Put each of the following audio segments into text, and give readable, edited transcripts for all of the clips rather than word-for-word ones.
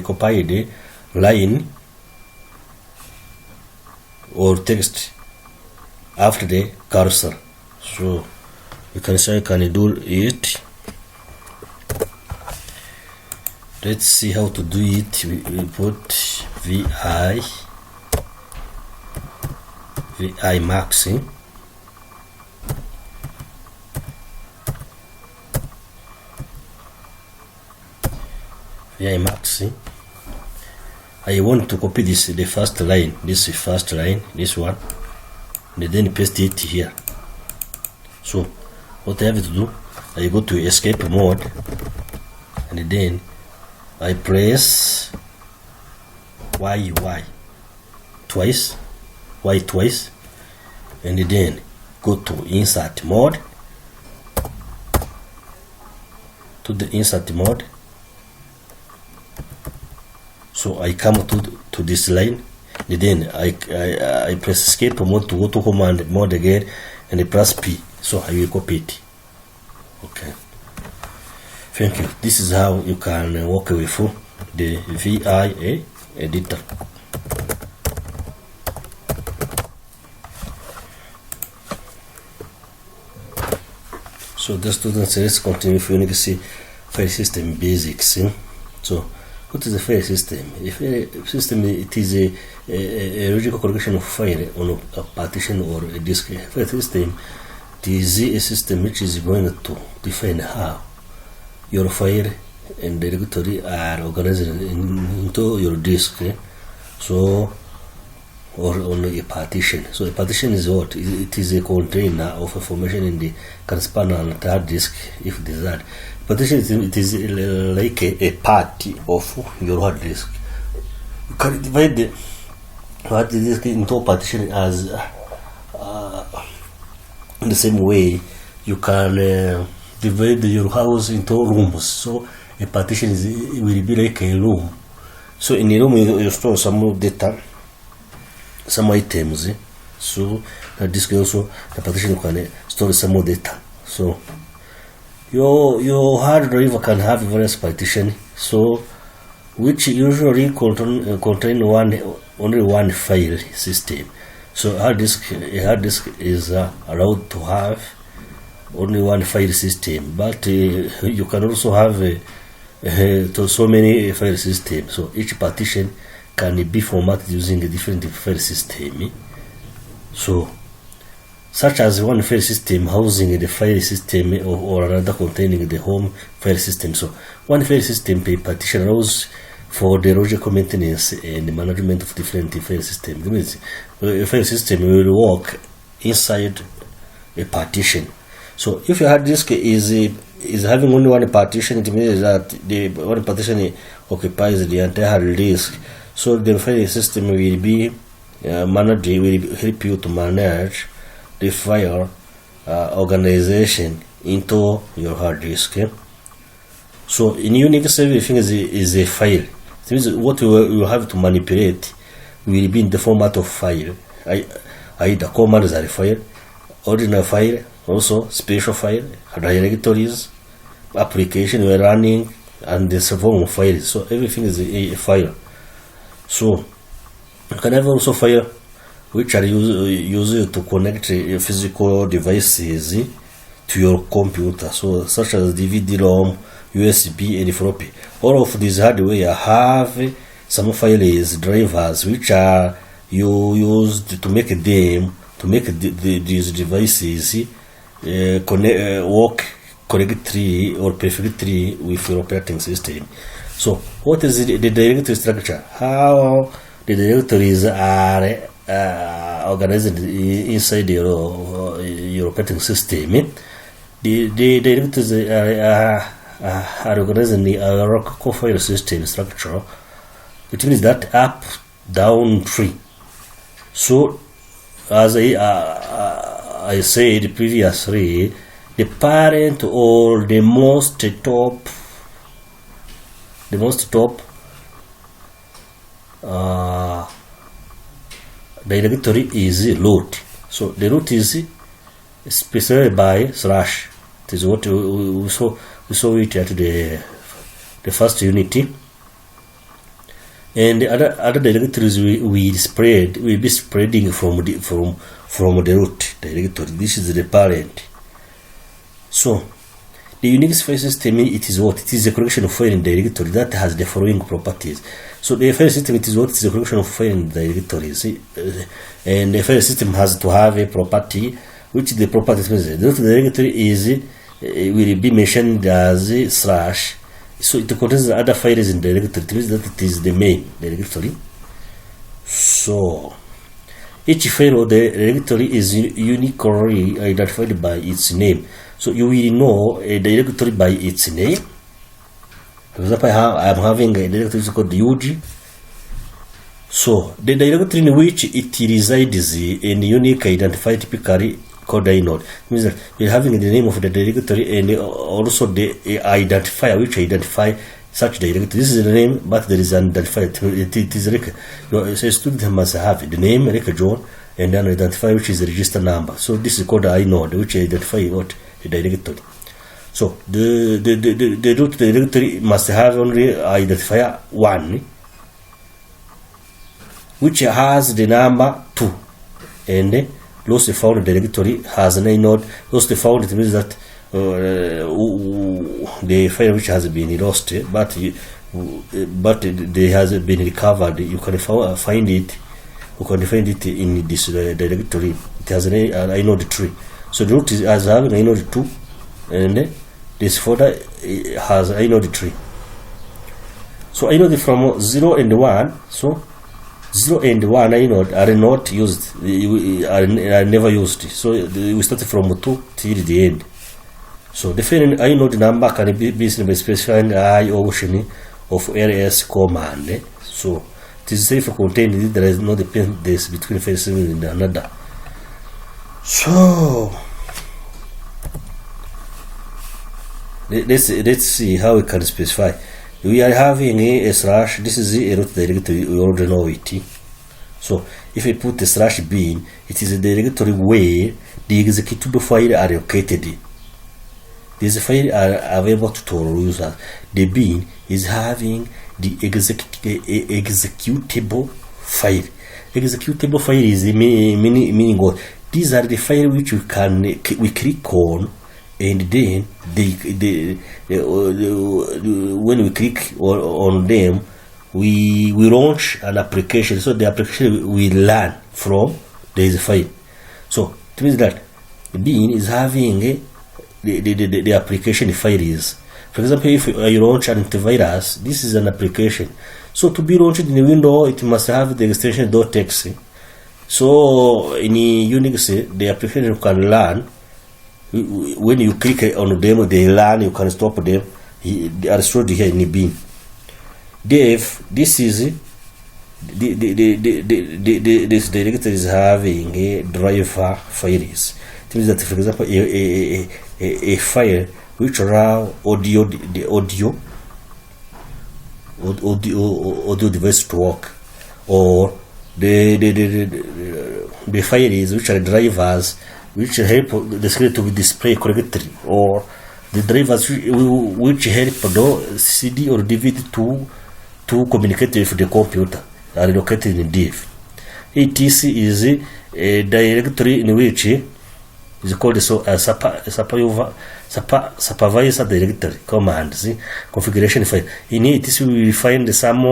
copied line or text after the cursor. So you can say, can you do it? Let's see how to do it. We put vi maxing. vi maxing. I want to copy the first line, this one, and then paste it here. So what I have to do, I go to escape mode, and then I press Y twice, and then go to insert mode, So I come to this line, and then I press escape mode to go to command mode again, and I press P. So I will copy it. Okay. Thank you. This is how you can work with the VIA editor. So the students, let's continue with Unix file system basics. So what is a file system? A file system, it is a logical collection of file on a partition or a disk. A file system, it is a system which is going to define how your file and directory are organized into your disk. So, or on a partition. So a partition is what? It is a container of information in the can span on hard disk if desired. Partition, it is like a part of your hard disk. You can divide the hard disk into partition as in the same way you can divide your house into rooms. So a partition will be like a room. So in a room you store some data, some items. So the disk also, the partition can store some more data. So your hard drive can have various partition, so which usually contain only one file system. So a hard disk is allowed to have only one file system, but you can also have so many file systems. So each partition can be formatted using a different file system. So such as one file system housing the file system or another containing the home file system. So one file system per partition allows for the logical maintenance and management of different file systems. That means a file system will work inside a partition. So if your hard disk is having only one partition, it means that the one partition occupies the entire hard disk. So the file system will be managed, will help you to manage the file organization into your hard disk. So in Unix, everything is a file. It means what you have to manipulate will be in the format of file. Either commands are a file, ordinary file, also special file, directories, application you are running, and the form of files. So everything is a file. So you can have also file which are used to connect physical devices to your computer, so such as DVD-ROM, USB, and floppy. All of these hardware have some files, drivers, which are used to make these devices work correctly or perfectly with your operating system. So what is the directory structure? How the directories are organized inside your operating system? The directories are organized in the hierarchical file system structure, which means that up, down, tree. So as I said previously, the parent or the most top directory is root. So the root is specified by slash. It is what we saw it at the first unity. and other directories will be spreading from the root directory. This is the parent. So the Unix file system, it is what? It is a collection of file in directory that has the following properties. So the file system, it is what? It is a collection of file in directories, and the file system has to have a property, which the property means the root directory is will be mentioned as /. So it contains other files in directory. It means that it is the main directory. So each file of the directory is uniquely identified by its name. So you will know a directory by its name. For example, I am having a directory called UG. So the directory in which it resides in unique identified typically called inode. It means that we're having the name of the directory and also the identifier which identify such directory. This is the name, but there is an identifier. It is like a student must have the name like John and then identifier which is the register number. So this is called inode, which identify what the directory. So the root directory must have only identifier 1, which has the number 2, and lost found directory has an inode. Lost found, it means that the file which has been lost, but they has been recovered. You can find it. You can find it in this directory. It has an inode tree. So the root has having inode 2, and this folder has inode 3. So inode from 0 and 1. So 0 and 1 inode are not used, are never used. So we start from 2 till the end. So the final inode number can be specifying I option of ls command. So it is self-contained. There is no dependence between file system and another. So let's see how we can specify. We are having a /. This is a root directory. We already know it. So if I put a /bin, it is a directory where the executable files are located. These files are available to users. The bin is having the executable file. Executable file is the meaning of these are the files which we click on, and then when we click on them, we launch an application. So the application will learn from this file. So it means that the bin is having the application files. For example, if I launch an antivirus, this is an application. So to be launched in the window, it must have the extension .exe. So in Unix, the application can learn. When you click on them, they learn. You can stop them. They are stored here in the bin. Dev, this is this directory is having a driver files. It means that, for example, a file which allow audio device to work, or the files which are drivers which help the screen to be displayed correctly, or the drivers which help the CD or DVD to communicate with the computer are located in div. etc is a directory in which is called supervisor directory commands configuration file. In it, we will find some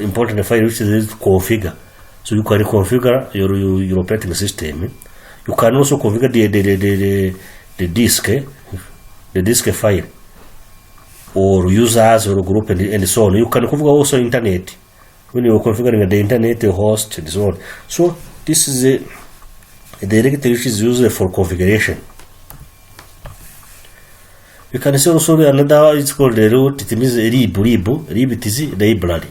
important file which is configure. So you can configure your operating system. You can also configure the disk file, or users or group and so on. You can configure also internet when you are configuring the internet, the host, and so on. So this is a directory which is used for configuration. You can see also another, it's called the root. It means lib. Lib it is library.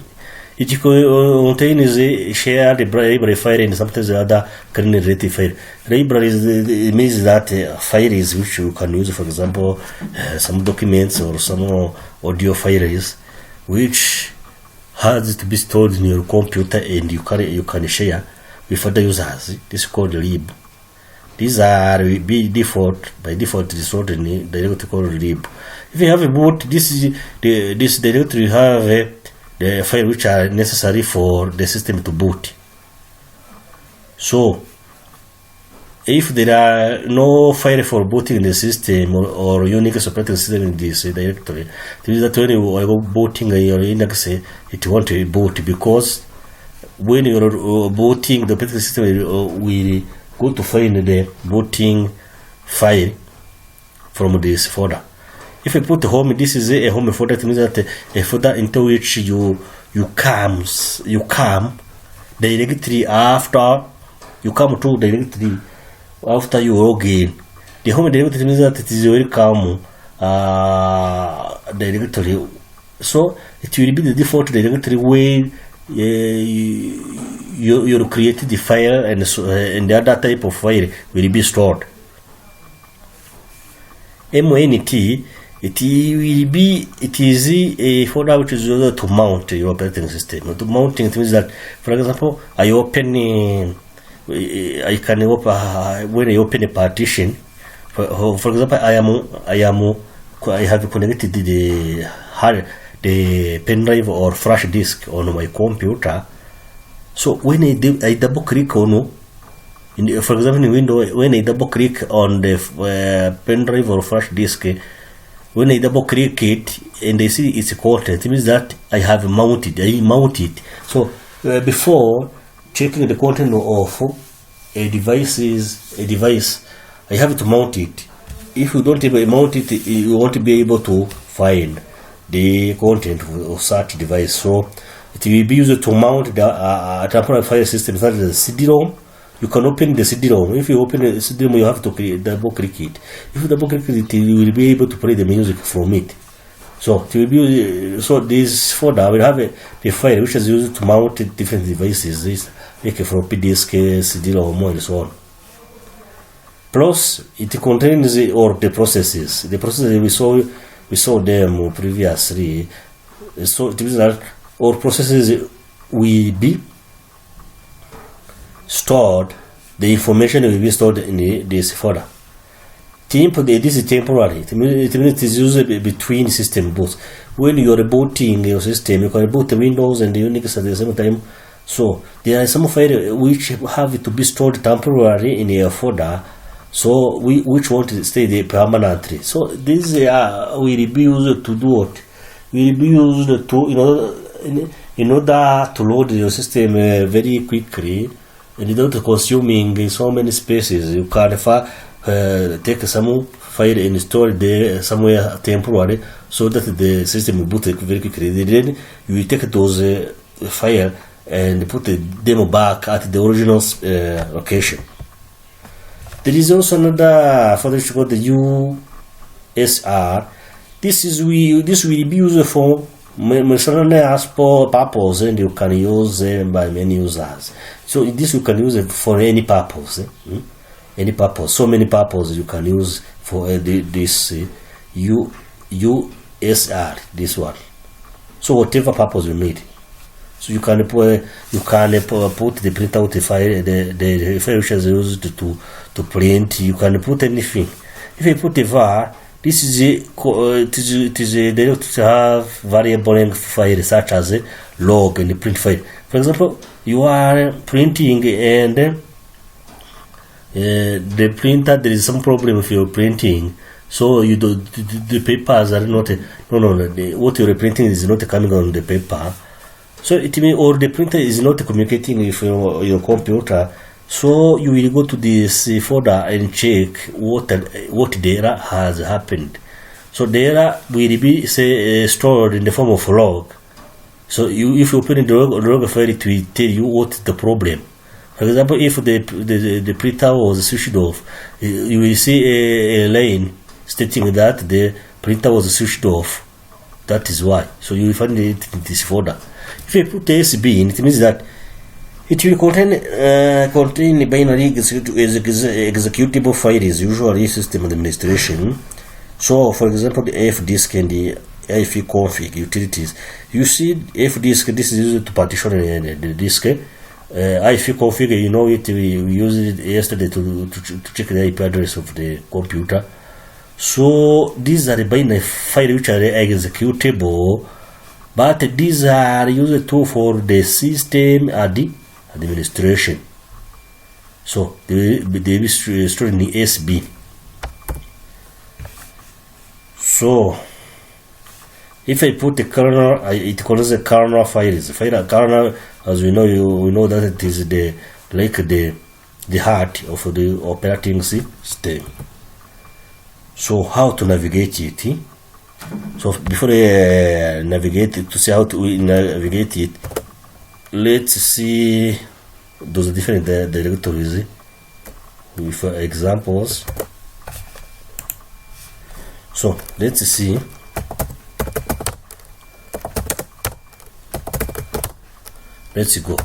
It contains a shared library file and sometimes other kernel related file. Library means that files which you can use, for example, some documents or some audio files which has to be stored in your computer and you can share with other users. This is called lib. These are by default stored in the directory called lib. If you have a boot, this directory have the the file which are necessary for the system to boot. So if there are no file for booting the system or Unix operating system in this directory, it means that when you are booting your Unix, it won't boot, because when you are booting the operating system will go to find the booting file from this folder. If I put home, this is a home folder. It means that a folder into which you come directly after you come to directly after you log in. The home directory means that it is welcome directory. So it will be the default directory where you create the file, and the other type of file will be stored. MNT, it is a folder which is used to mount your operating system. To mounting, it means that, for example, I can open when I open a partition. For example, I have connected the pen drive or flash disk on my computer. So when I double click on, for example, in Windows, when I double click on the pen drive or flash disk, when I double click it and I see its content, it means that I have mounted. So before checking the content of a device, I have to mount it. If you don't mount it, you won't be able to find the content of such device. So it will be used to mount the temporary file system, such as the CD-ROM. You can open the CD-ROM. If you open the CD-ROM, you have to double click it. If you double click it, you will be able to play the music from it. So it will be, so this folder will have a file which is used to mount different devices, like a floppy disk, CD-ROM, and so on. Plus, it contains all the processes. The processes we saw them previously. So it means that all processes will be stored. The information will be stored in this folder. This is temporary. It means it is used between system boots. When you are booting your system, you can boot the Windows and the Unix at the same time. So there are some files which have to be stored temporarily in a folder. So which won't stay there permanently. So this will be used to do what? Will be used to in order to load your system very quickly and without consuming so many spaces. You can take some file and store it there somewhere temporarily, so that the system will boot very quickly. Then you will take those files and put them back at the original location. There is also another folder which is called the USR. This will be used for miscellaneous purpose, and you can use them by many users. So this you can use it for any purpose. Any purpose. So many purposes you can use for this USR. This one. So whatever purpose you need. So you can put the printout file, the file which is used to print. You can put anything. If you put a var, this is to have variable length file such as a log and the print file. For example, you are printing and the printer, there is some problem with your printing. So you do the papers are not what you're printing is not coming on the paper. So it means, or the printer is not communicating with your computer. So you will go to this folder and check what the error has happened. So the error will be stored in the form of log. So if you open the log file, it will tell you what the problem. For example, if the printer was switched off, you will see a line stating that the printer was switched off. That is why. So you will find it in this folder. If you put SB in, it means that it will contain binary executable files, usually system administration. So, for example, the fdisk and the ifconfig utilities. You see, fdisk, this is used to partition the disk. ifconfig, you know it. We used it yesterday to check the IP address of the computer. So these are the binary files which are executable but these are used too for the system administration. So they will be stored in the SB. So if I put the kernel, it calls the kernel files. Kernel, as we know that it is the heart of the operating system. So how to navigate it? So before I navigate to see how to navigate it, let's see those different directories with examples. So let's see. Let's go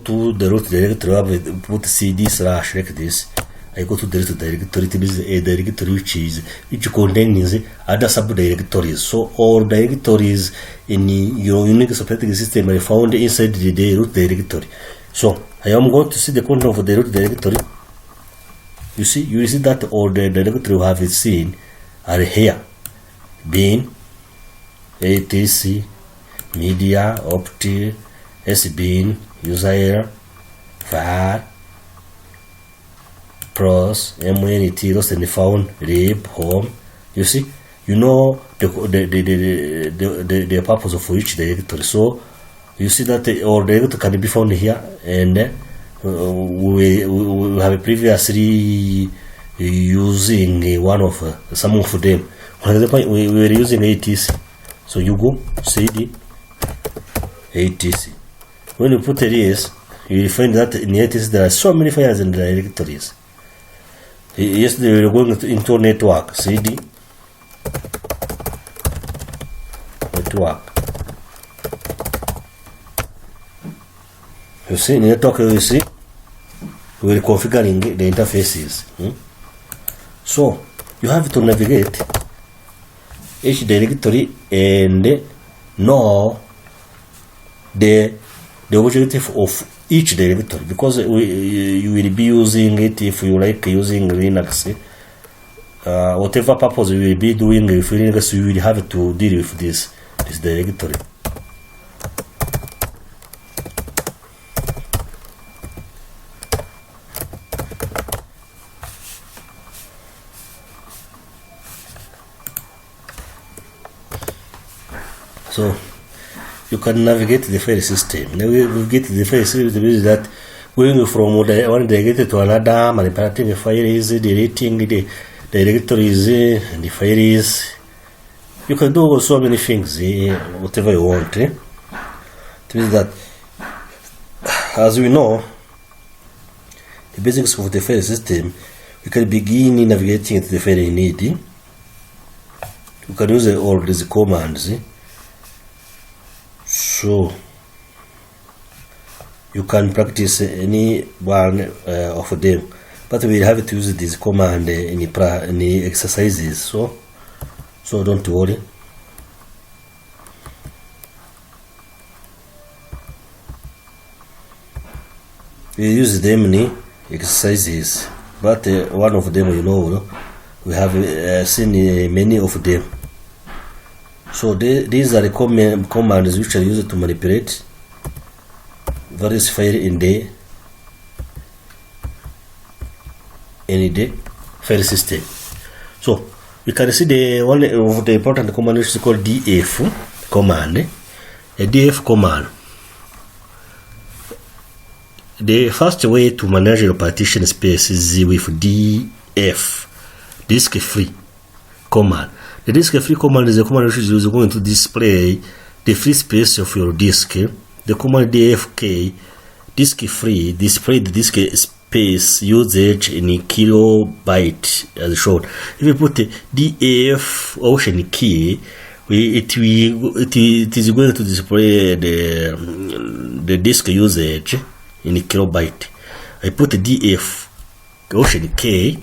to the root directory. I put cd / like this. I go to the root directory. It is a directory which contains other subdirectories. So all directories in your Unix operating system are found inside the root directory. So I am going to see the content of the root directory. You see that all the directory we have seen are here: bin, etc, media, opt, sbin, user, var, pros, mnt, lost and found, lib, home. You see, the purpose of each directory. So you see that all directory can be found here, and we have previously using some of them. For example, we were using ATC. So you go cd ATC. When you put this, you will find that in ATC there are so many files and directories. Yesterday we were going into network, cd network. You see network, we are configuring the interfaces. So you have to navigate each directory and know the objective of each directory, because you will be using it if you like using Linux. Whatever purpose you will be doing with Linux, you will have to deal with this directory. So you can navigate the file system. Now we get the file system is that going from one directory to another, manipulating the files, deleting the directories, and the files. You can do so many things, whatever you want. It means that, as we know, the basics of the file system, you can begin navigating the file you need. You can use all these commands. So you can practice any one of them, but we have to use this command in the exercises. So don't worry. We use them in the exercises, but one of them, we have seen many of them. So these are the commands which are used to manipulate various files in the file system. So we can see the one of the important command which is called df command. A df command. The first way to manage your partition space is with df, disk free command. The disk free command is a command which is going to display the free space of your disk. The command dfk disk free display the disk space usage in kilobyte as shown. If you put the df option key, it is going to display the disk usage in kilobyte. I put the df option k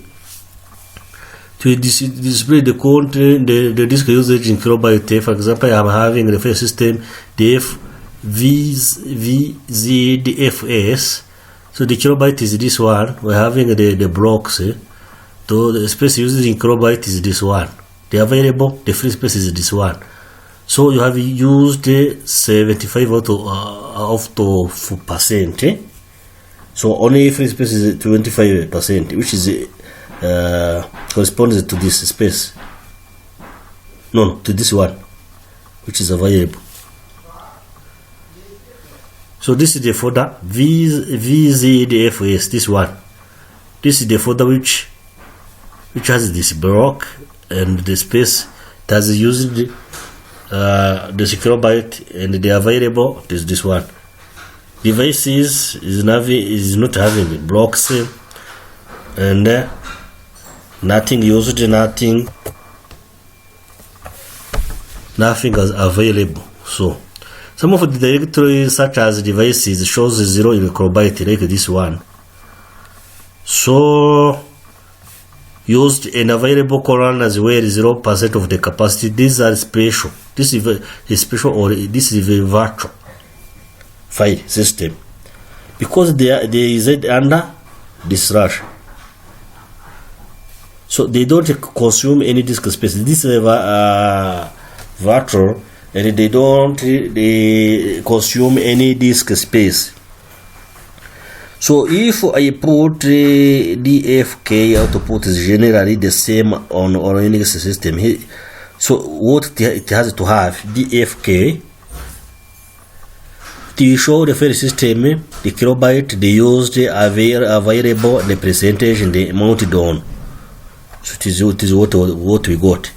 to display the content, the disk usage in kilobyte. For example, I'm having the file system df vzdfs. So the kilobyte is this one. We're having the blocks. So the space used in kilobyte is this one. The available, the free space is this one. So you have used 75 out of percent. So only free space is 25%, which is corresponds to this space. No, to this one, which is available. So this is the folder VZDFS. This one. This is the folder which has this block and the space. It has used the kilobyte and the available is this one. Devices is not having blocks and nothing used, nothing is available. So some of the directories such as devices shows 0 in kilobyte like this one. So used and available colon as well 0% of the capacity. These are special. This is a special, or this is a virtual file system because they reside under the slash. So they don't consume any disk space. This is virtual, and they don't consume any disk space. So if I put DFK output is generally the same on Unix system. So what it has to have DFK to show the file system, the kilobyte they used, available, the percentage, and the amount done. So it is what we got.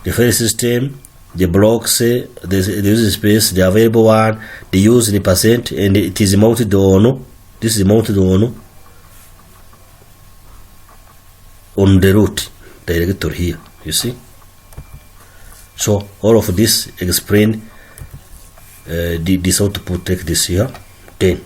The file system, the blocks, the user space, the available one, the use, the percent, and it is mounted on. This is mounted on the root directory here. You see. So all of this explain this output like this here. Then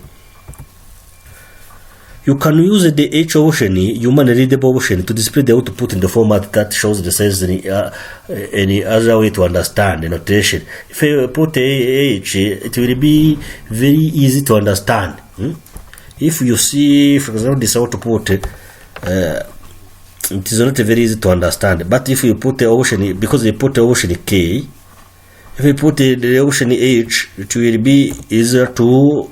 you can use the H option, human readable option, to display the output in the format that shows the size any other way to understand the notation. If I put H, it will be very easy to understand. If you see, for example, this output, it is not very easy to understand. But if you put the option, because you put the option K, if you put the option H, it will be easier to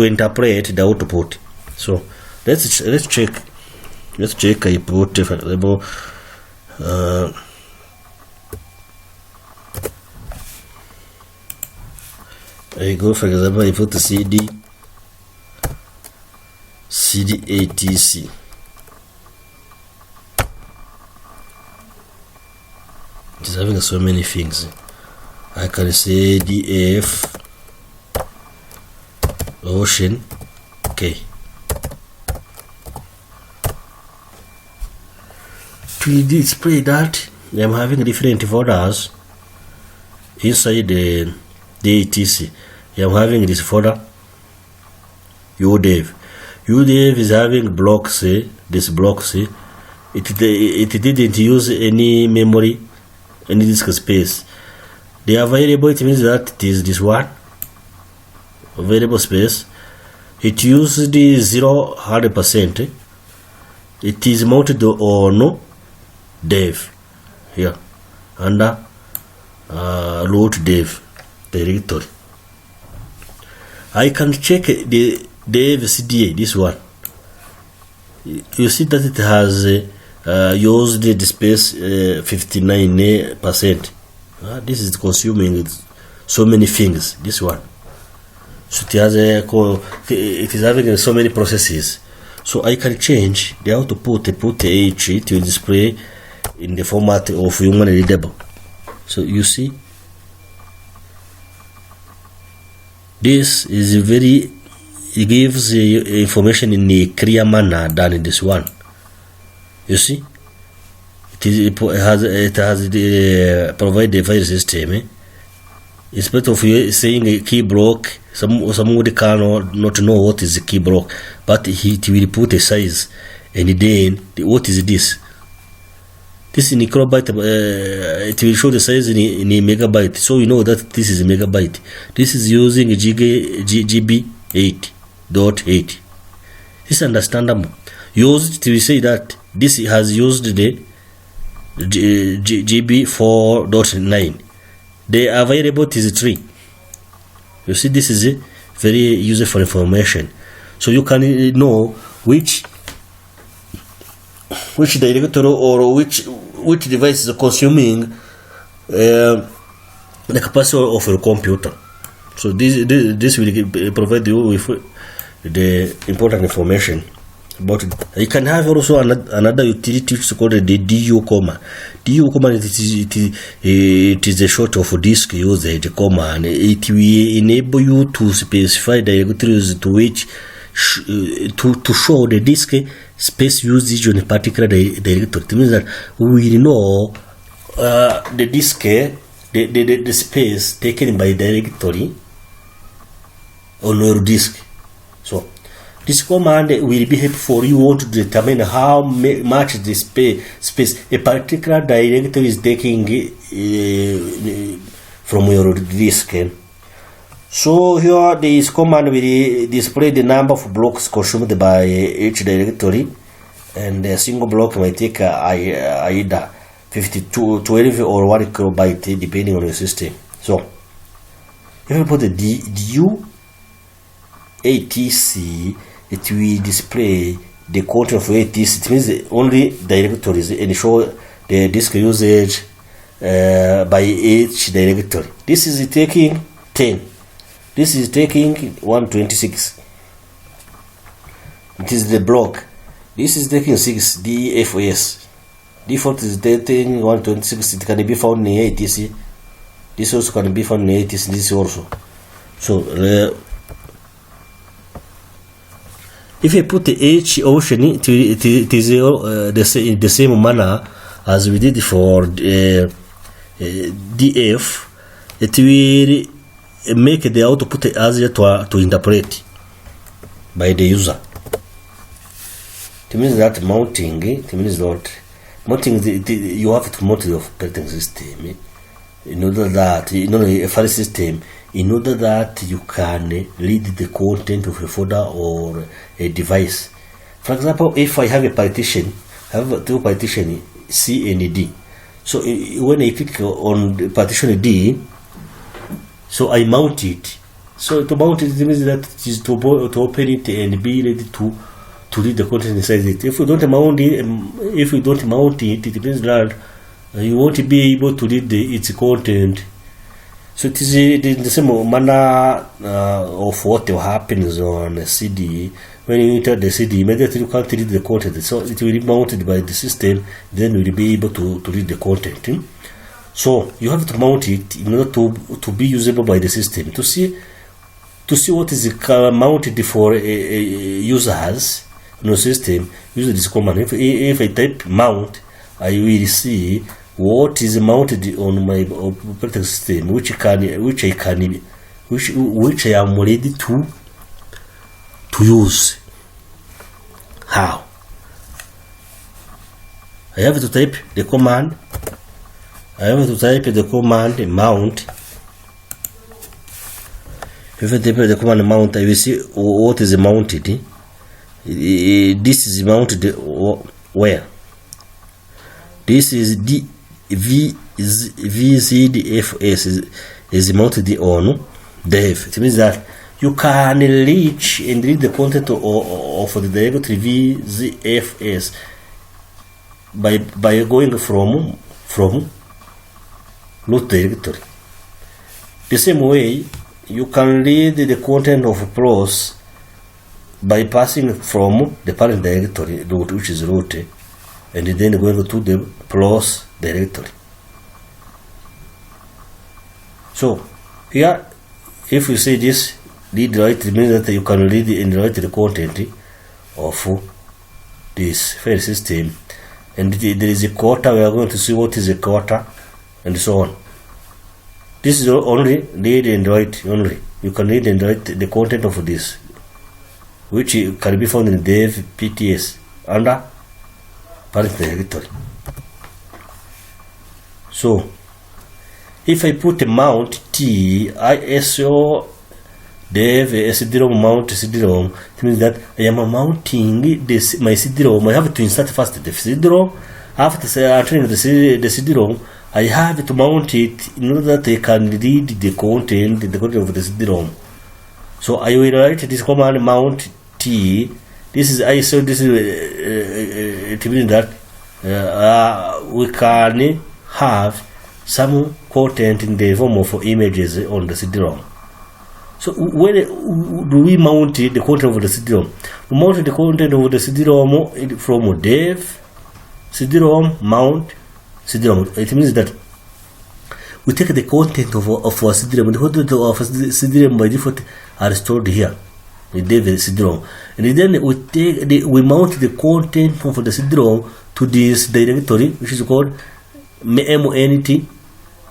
interpret the output. So let's check. Let's check. I put, for example, I go, for example, I put the CD ATC. It is having so many things. I can say DF Ocean K. To display that, I'm having different folders inside the ATC. I'm having this folder UDEV. UDEV is having blocks. This blocks. It didn't use any memory, any disk space. The available, it means that it is this one available space. It uses the 0-100%. It is mounted on dev here under root dev directory. I can check the dev CDA, this one. You see that it has used the space 59%. This is consuming so many things, this one. So it is having so many processes. So I can change the output, put H to display in the format of human readable. So you see, this is it gives information in a clear manner than in this one. You see, it has provide the file system. Instead of saying a key block, somebody cannot not know what is the key block, but it will put a size, and then what is this? This in kilobyte, it will show the size in a megabyte, so you know that this is a megabyte. This is using GB 8.8. This is understandable. Used to say that this has used the GB 4.9. The available is 3. You see, this is very useful information, so you can know which directory or which device is consuming the capacity of your computer. So this will provide you with the important information about it. You can have also another utility which is called the DU command. DU command it is a short of disk usage command. It will enable you to specify directories to which to show the disk space usage on a particular directory. It means that we will know the disk, the space taken by directory on your disk. So this command will be helpful for you want to determine how much the space a particular directory is taking from your disk. So here this command will display the number of blocks consumed by each directory, and a single block might take either 52, 12 or 1 kilobyte depending on your system. So if you put the DU ATC, it will display the content of ATC. It means only directories and show the disk usage by each directory. This is taking 10. This is taking 126. It is the block. This is taking 6 DFS. Default is taking 126. It can be found in ATC. This also can be found in ATC. This also. So if you put the H option, it is the same manner as we did for DF. It will make the output easier to interpret by the user. It means that mounting. It means that mounting. You have to mount the operating system in order that a file system, in order that you can read the content of a folder or a device. For example, if I have a partition, I have two partitions C and D. So when I click on the partition D, so I mount it. So to mount it means that it is to open it and be ready to read the content inside it. If you don't mount it, it means that you won't be able to read its content. So it is the same manner of what happens on a CD. When you enter the CD, immediately you can't read the content. So it will be mounted by the system, then you will be able to read the content. So you have to mount it in order to be usable by the system. To see what is mounted for users in the system, use this command. If I type mount, I will see what is mounted on my operating system, which I am ready to use. How? I have to type the command. Mount. If I type the command mount, I will see what is mounted. This is mounted where? This is VZFS is mounted on dev. It means that you can reach and read the content of the directory VZFS by going from root directory. The same way, you can read the content of pros by passing from the parent directory, which is root, and then going to the pros directory. So here, if you say this read write, it means that you can read and write the content of this file system, and there is a quota. We are going to see what is a quota and so on. This is only read and write only. You can read and write the content of this, which can be found in dev pts under parent directory. So if I put a mount t iso dev cd-rom mount cd-rom, it means that I am mounting my cd-rom. I have to insert first the cd-rom After entering the CD-ROM, I have to mount it in order that they can read the content of the CD-ROM. So I will write this command mount T. This is ISO. This is it means that we can have some content in the form of images on the CD-ROM. So where do we mount the content of the CD-ROM? We mount the content of the CD-ROM from dev CD-ROM mount CD-ROM. It means that we take the content of our CD-ROM. The content of CD-ROM by default are stored here, the dev CD-ROM, and then we mount the content of the CD-ROM to this directory, which is called mont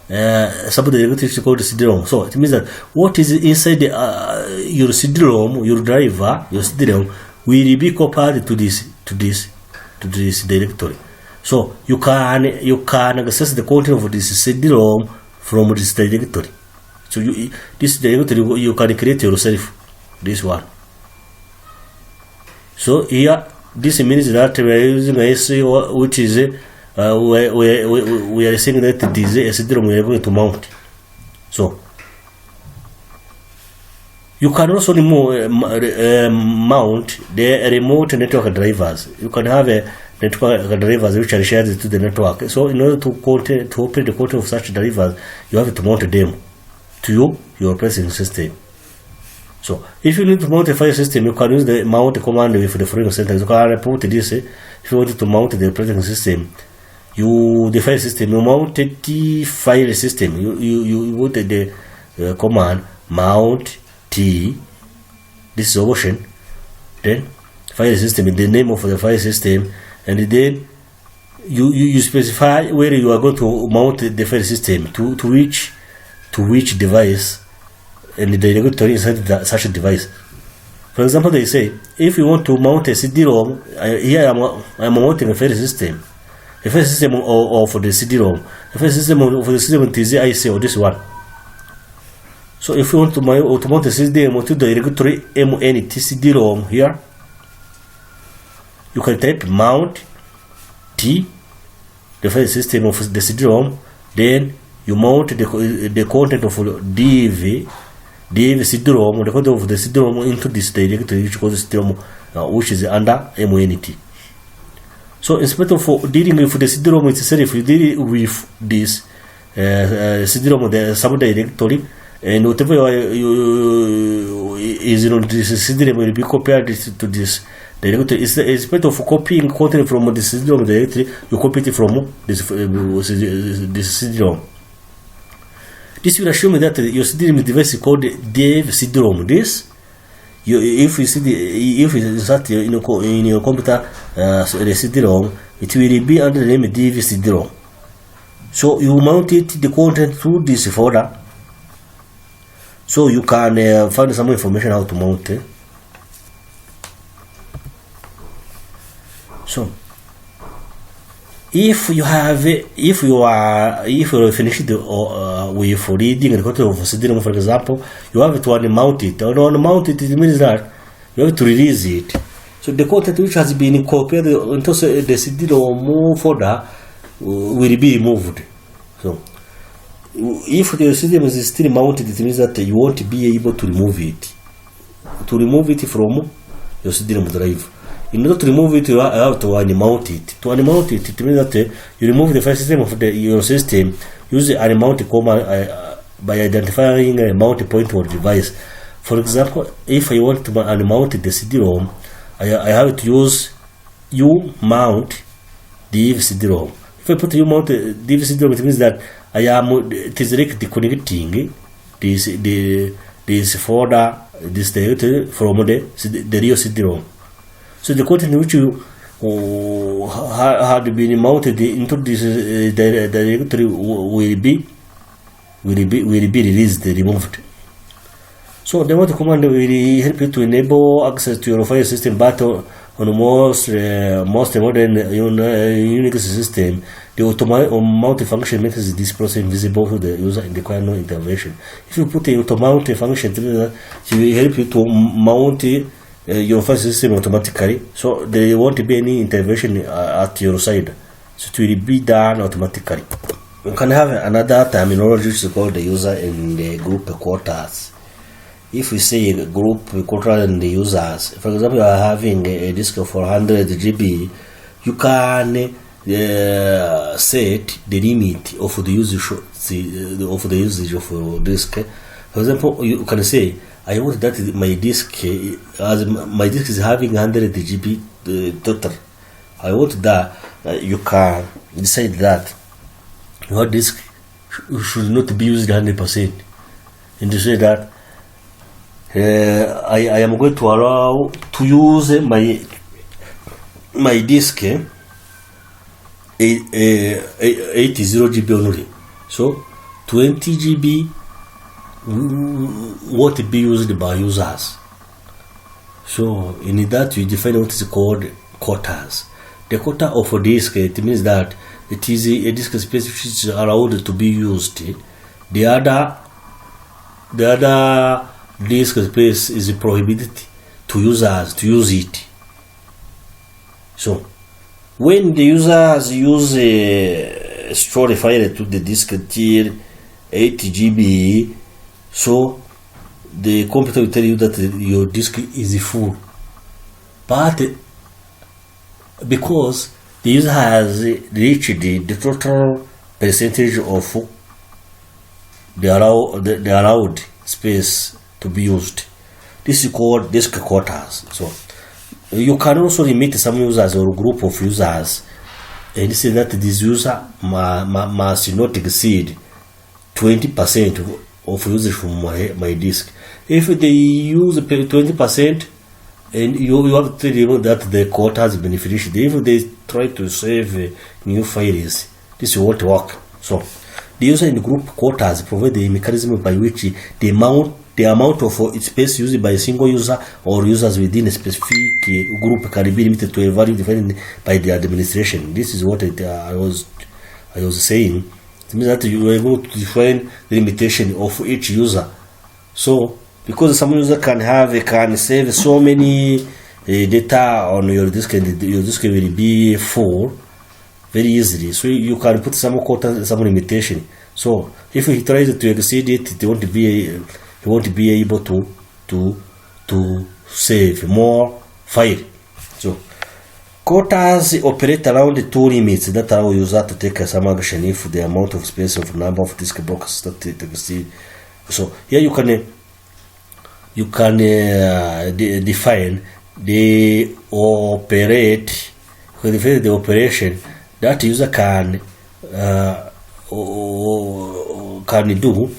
subdirectory, which is called CD-ROM. So it means that what is inside your CD-ROM, your driver, your CD-ROM, will be copied to this directory. So you can access the content of this CD-ROM from this directory. So this directory you can create yourself, this one. So here this means that we are using a SEO, which is we are saying that this CD-ROM we are going to mount. So you can also mount the remote network drivers. You can have a network drivers which are shared to the network. So in order to open the content of such drivers, you have to mount them to your operating system. So if you need to mount a file system, you can use the mount command with the following sentence. You can report this. If you want to mount the operating system, the file system, you mount the file system. You put the command mount T. This is option. Then file system, the name of the file system, and then you specify where you are going to mount the file system to which device, and the directory inside such a device. For example, they say if you want to mount a CD-ROM, here I'm mounting a file system. A file system of the CD-ROM. A file system of the CD-ROM is the IC or this one. So if you want to mount the CD-ROM to the directory mont CD-ROM here, you can type mount T, the file system of the CD-ROM, then you mount the content of dev CD-ROM, the content of the CD-ROM into this directory which called CD-ROM, which is under mont. So instead of dealing with the CD-ROM itself, you deal with this CD-ROM, the subdirectory, and whatever is in this CD-ROM will be copied to this directory. Instead of copying content from the CD-ROM directory, you copy it from this CD-ROM. This will assume that your CD-ROM device is called dev CD-ROM. This, if you insert in your computer the CD-ROM, it will be under the name dev CD-ROM. So you mount the content to this folder. So you can find some information how to mount it. So if you are finished with reading the content of CD-ROM, for example, you have to unmount it. Unmount it means that you have to release it. So the content which has been copied into the CD-ROM folder will be removed. So if the CD-ROM is still mounted, it means that you won't be able to remove it. To remove it from your CD-ROM drive. In order to remove it, you have to unmount it. To unmount it, it means that you remove the file system of your system. Use the unmount command by identifying a mount point or device. For example, if I want to unmount the CD-ROM, I have to use mount dev CD-ROM. If I put mount dev CD-ROM, it means that it is directly connecting this folder, this directory from the real CD-ROM. So the content which you had been mounted into this directory will be released, removed. So the mount command will help you to enable access to your file system, but on most modern Unix system, the auto-mount function makes this process invisible to the user and require no intervention. If you put a auto-mount function, it will help you to mount your file system automatically, so there won't be any intervention at your side. so it will be done automatically. You can have another terminology which is called the user and the group quotas. If we say group quota and the users, for example, you are having a disk of 400 GB, you can set the limit of the usage of disk. For example, you can say, I want that my disk is having 100 GB total. I want that you can decide that your disk should not be used 100%, and to say that I am going to allow to use my disk 80 GB only. So 20 GB won't be used by users. So in that you define what is called quotas. The quota of a disk, it means that it is a disk space which is allowed to be used. The other disk space is prohibited to users to use it. So when the users use a store file to the disk till 80 GB, so the computer will tell you that your disk is full. But because the user has reached the total percentage of the allowed space to be used, this is called disk quotas. So you can also limit some users or group of users and say that this user must not exceed 20% of usage from my disk. If they use 20%, and you have to tell them that the quota is beneficial. If they try to save new files, this won't work. So the user and group quotas provide the mechanism by which the amount of space used by a single user or users within a specific group can be limited to a value defined by the administration. This is what I was saying. It means that you are able to define the limitation of each user. So because some user can save so many data on your disk, and your disk will be full very easily. So you can put some quota, some limitation. So if he tries to exceed it, he won't be able to save more file. So quotas operate around the two limits that allow user to take some action if the amount of space of number of disk blocks that it exceed. So here you can define the operation that user can do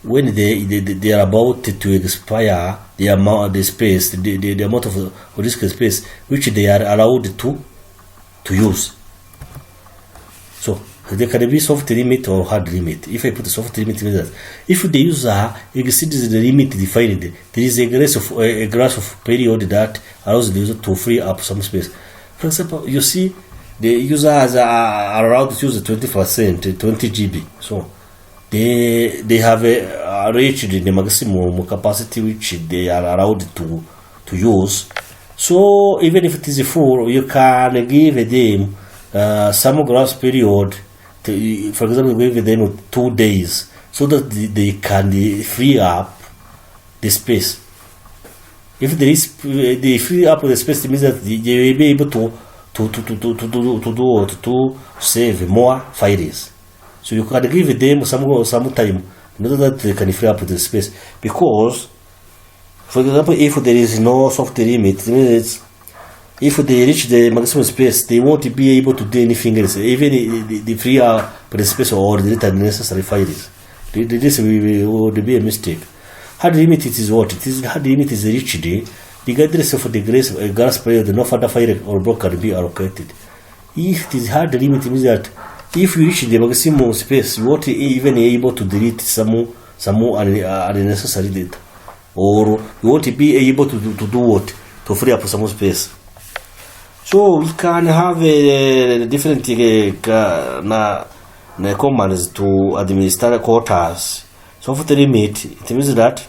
when they are about to expire the amount of space, the amount of disk space which they are allowed to use. So there can be soft limit or hard limit. If I put a soft limit, it means that if the user exceeds the limit defined, there is a grace of period that allows the user to free up some space. For example, you see the users are allowed to use 20%, 20 GB. So they have reached the maximum capacity which they are allowed to use. So even if it is full, you can give them some grace period. For example, give them 2 days so that they can free up the space. If they free up the space, it means that they will be able to save more files. So you can give them some time in order that they can free up the space. Because, for example, if there is no soft limit, it means if they reach the maximum space, they won't be able to do anything else, even the free up the space or delete unnecessary files. This would be a mistake. Hard limit is what? Hard limit is reached regardless of the grace period, no further file or block can be allocated. If it is hard limit, it means that if you reach the maximum space, you won't even be able to delete some unnecessary data, or you won't be able to do what? To free up some space. So we can have different commands to administer quotas. So for the limit, it means that.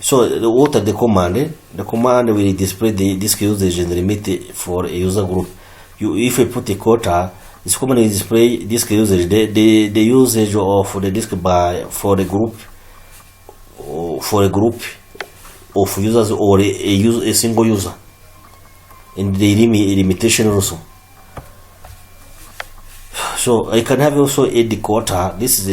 So what are the command? The command will display the disk usage and limit for a user group. if you put a quota, it's commonly display disk usage. The usage of the disk for a group of users or a single user, and the limitation also. So I can have also add the quota. This is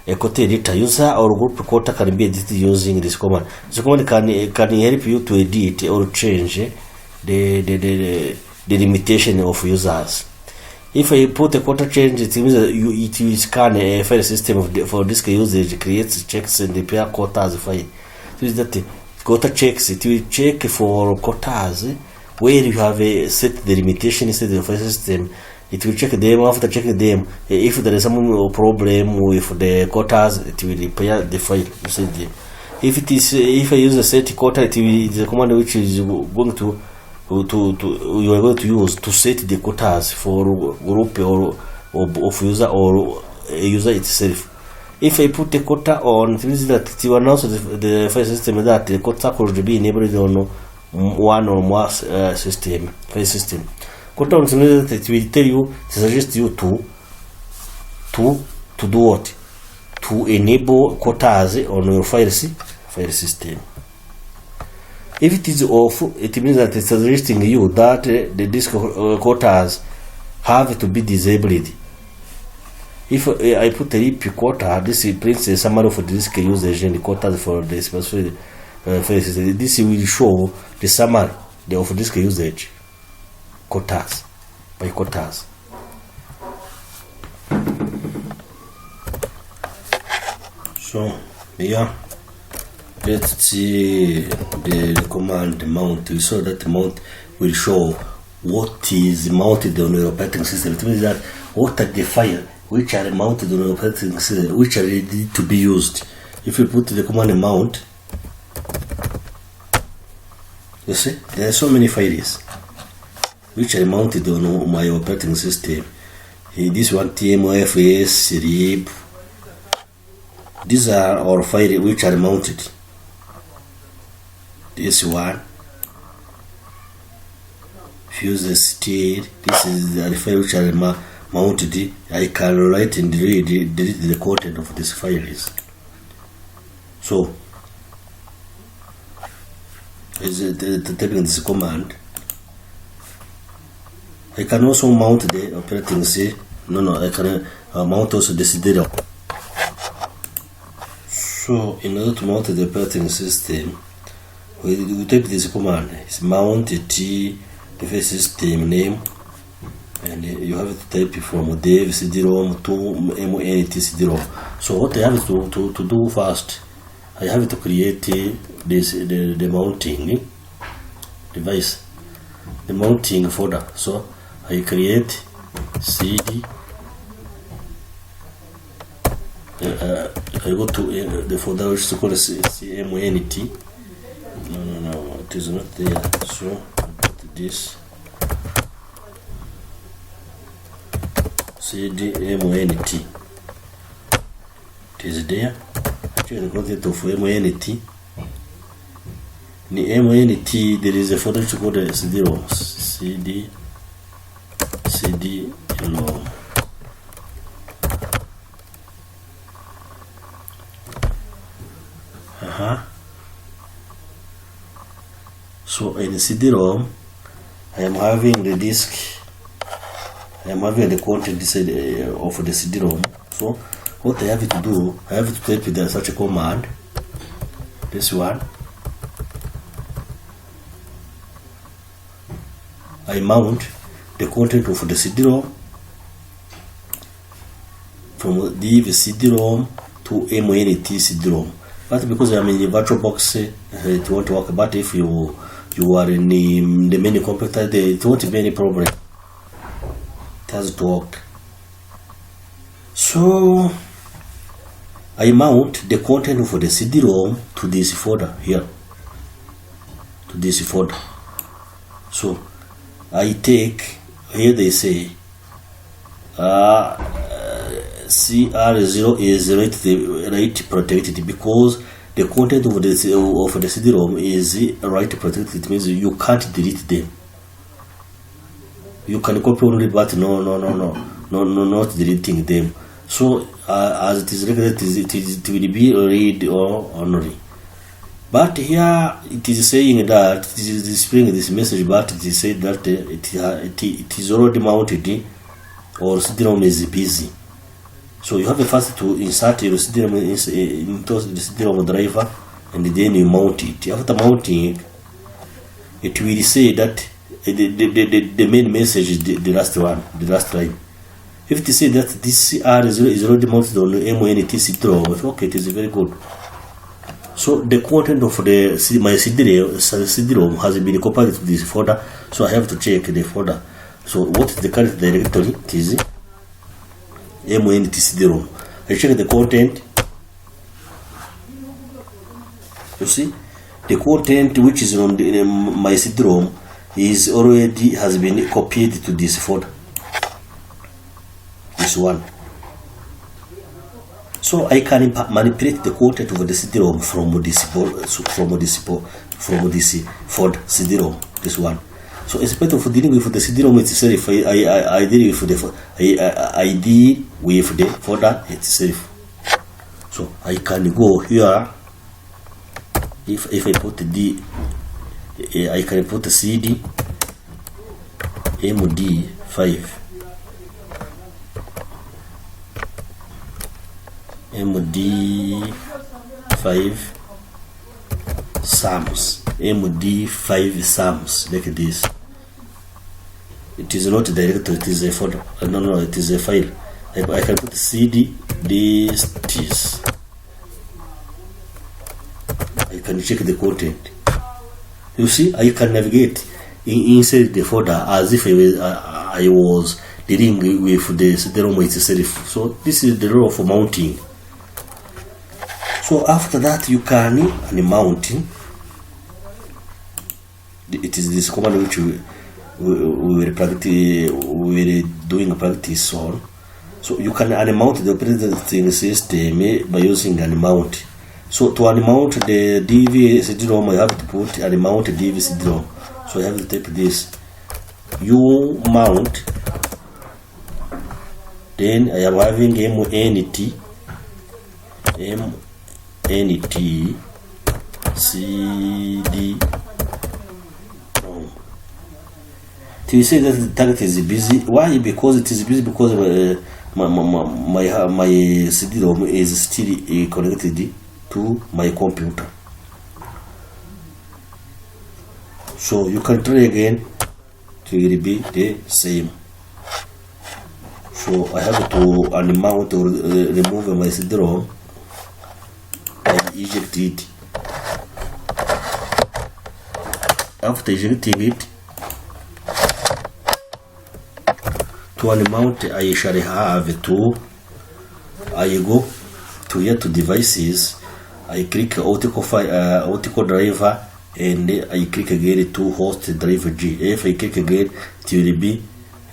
a quota editor. User or group quota can be edited using this command. This command can help you to edit or change the limitation of users. If I put a quota change, it means that it will scan a file system for disk usage, creates checks and repair quotas file. So is that quota checks, it will check for quotas where you have set the limitation instead of file system. It will check them. After checking them, if there is some problem with the quotas, it will repair the file inside them. If I use a set quota, it is a command which is going to you are going to use to set the quotas for group or of user or a user itself. If I put a quota on, it means that it will announce the file system that the quota could be enabled on one or more file system. Quota on means that it will tell you, suggest you to do what? To enable quotas on your file system. If it is off, it means that it's suggesting you that the disk quotas have to be disabled. If I put a RIP quota, this prints a summary of the disk usage and the quotas for the specific file system. This will show the summary of disk usage quotas by quotas. So yeah. Let's see the command mount. We saw that mount will show what is mounted on your operating system. It means that what are the files which are mounted on your operating system, which are ready to be used. If you put the command mount, you see there are so many files which are mounted on my operating system. This one TMFS, RIP. These are our files which are mounted. This one, fuse state. This is the file which are mounted. I can write and delete the content of this files. So, is typing this command. I can also mount the operating system. I can mount also the CD-ROM. So, in order to mount the operating system, we type this command. It's mount t the file system name, and you have to type from dev CD-ROM to MNT CD-ROM. So what I have to do first, I have to create the mounting device, the mounting folder. So I create cd. I go to the folder which is called CMNT. No, it is not there. So I put this CDMNT. It is there. Actually, the content of MNT. In MNT, there is a folder which is called CD-ROM. CD-ROM. So in the CD-ROM, I am having the disk. I am having the content inside of the CD-ROM. So what I have to do, I have to type the such a command. This one. I mount the content of the CD-ROM from div CD-ROM to MNT CD-ROM. But because I'm in the virtual box, it won't work. But if you are in the main computer, it won't be any problem. It has to work. So I mount the content of the CD-ROM to this folder here. To this folder. So I take, here they say CR0 is write protected because the content of the CD-ROM is write protected. It means you can't delete them. You can copy only, but not deleting them. So as it is regulated, it will be read or only. But here it is saying that it is displaying this message, but it is said that it is already mounted, or CD-ROM is busy. So you have first to insert your CD-ROM into the CD-ROM driver, and then you mount it. After mounting, it will say that the main message is the last one, the last line. If it say that this CR is already mounted on MNT CD-ROM, okay, it is very good. So the content of my CD-ROM has been copied to this folder, so I have to check the folder. So what is the current directory? It is MNT CD-ROM. I check the content. You see, the content which is on my CD-ROM is already has been copied to this folder. This one. So I can manipulate the content of the CD-ROM from this folder CD-ROM. This one. So instead of dealing with the CD-ROM itself, I deal with the folder itself. So I can go here. If I put I can put CD MD5 MD5 sums, MD5 sums, like this. It is not a directory, it is a folder. No, it is a file. I can put CD lists. I can check the content. You see, I can navigate inside the folder as if I was dealing with the CD-ROM itself. So this is the role of mounting. So after that, you can unmount. It is this command which we were doing practice on. So you can unmount the operating system by using unmount. So to unmount the DV CD-ROM, I have to put unmount DV CD-ROM. So I have to type this. You mount. Then I am having MNT CD-ROM. You say that the target is busy. Why? Because it is busy because my CD-ROM is still connected to my computer. So you can try again, it will be the same. So I have to unmount or remove my CD-ROM and eject it. After ejecting it, to unmount, I shall have to, I go to here to devices, I click optical driver, and I click again to host driver G. If I click again, it will be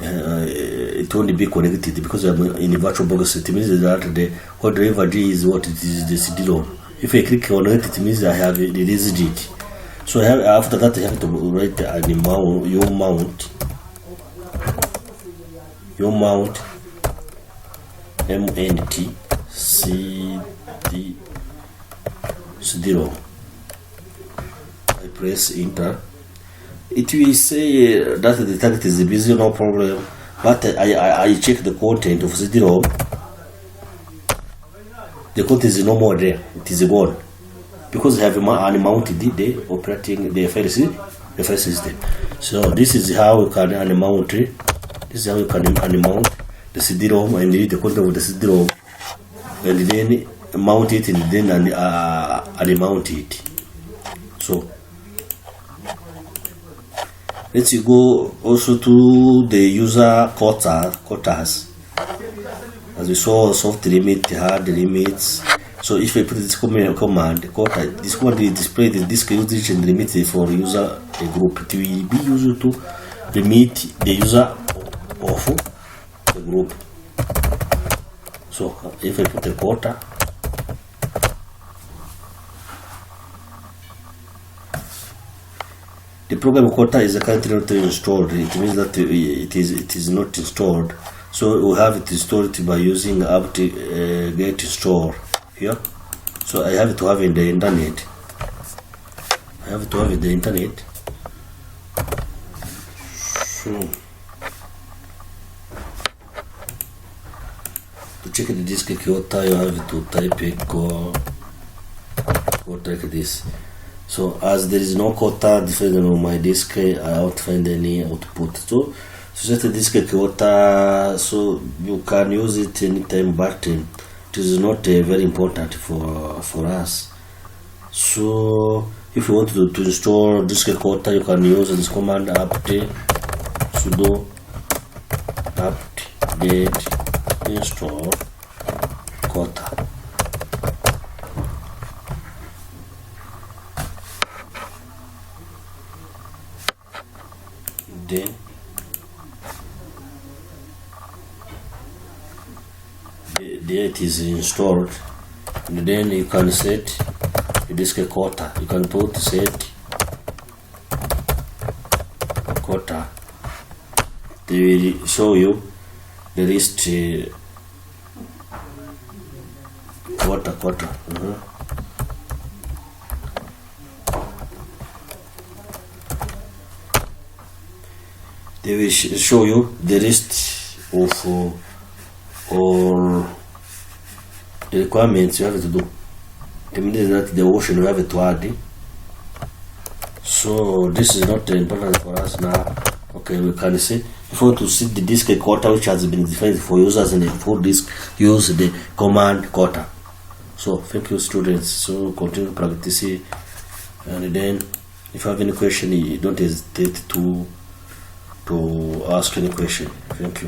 it won't be connected because I'm in a virtual box. It means that the hot driver G is what it is, the CD-ROM. If I click on it, it means I have released it. So after that, I have to write you mount MNT CD-ROM. I press enter. It will say that the target is busy, no problem. But I check the content of CD-ROM. The content is no more there. It is gone because I have unmounted the file system. So this is how you can unmount it. This is how you can unmount the CD-ROM and read the content of the CD-ROM, and then mount it and then unmount it. So let's go also to the user quotas. As we saw, soft limit, hard limits. So if I put this command quota, this command will display the disk usage and limit for user group. It will be used to limit the user of the group. So if I put a quota, the program quota is currently not installed. It means that it is not installed. So we have it installed by using apt get install here. So I have to have in the internet. So to check the disk quota, you have to type a quota like this. So as there is no quota defined on my disk, I won't find any output. So set the disk quota, so you can use it anytime, but it is not very important for us. So if you want to install disk quota, you can use this command apt sudo apt get install quota. Then it is installed, and then you can set the disk quota. You can put set quota. They will show you the list quota. They will show you the list of all the requirements you have to do. It means that the ocean you have to add. So this is not important for us now. Okay, we can see if you want to see the disk quota which has been defined for users in the full disk, use the command quota. So thank you, students. So continue practicing, and then if you have any question, you don't hesitate to ask any question. Thank you.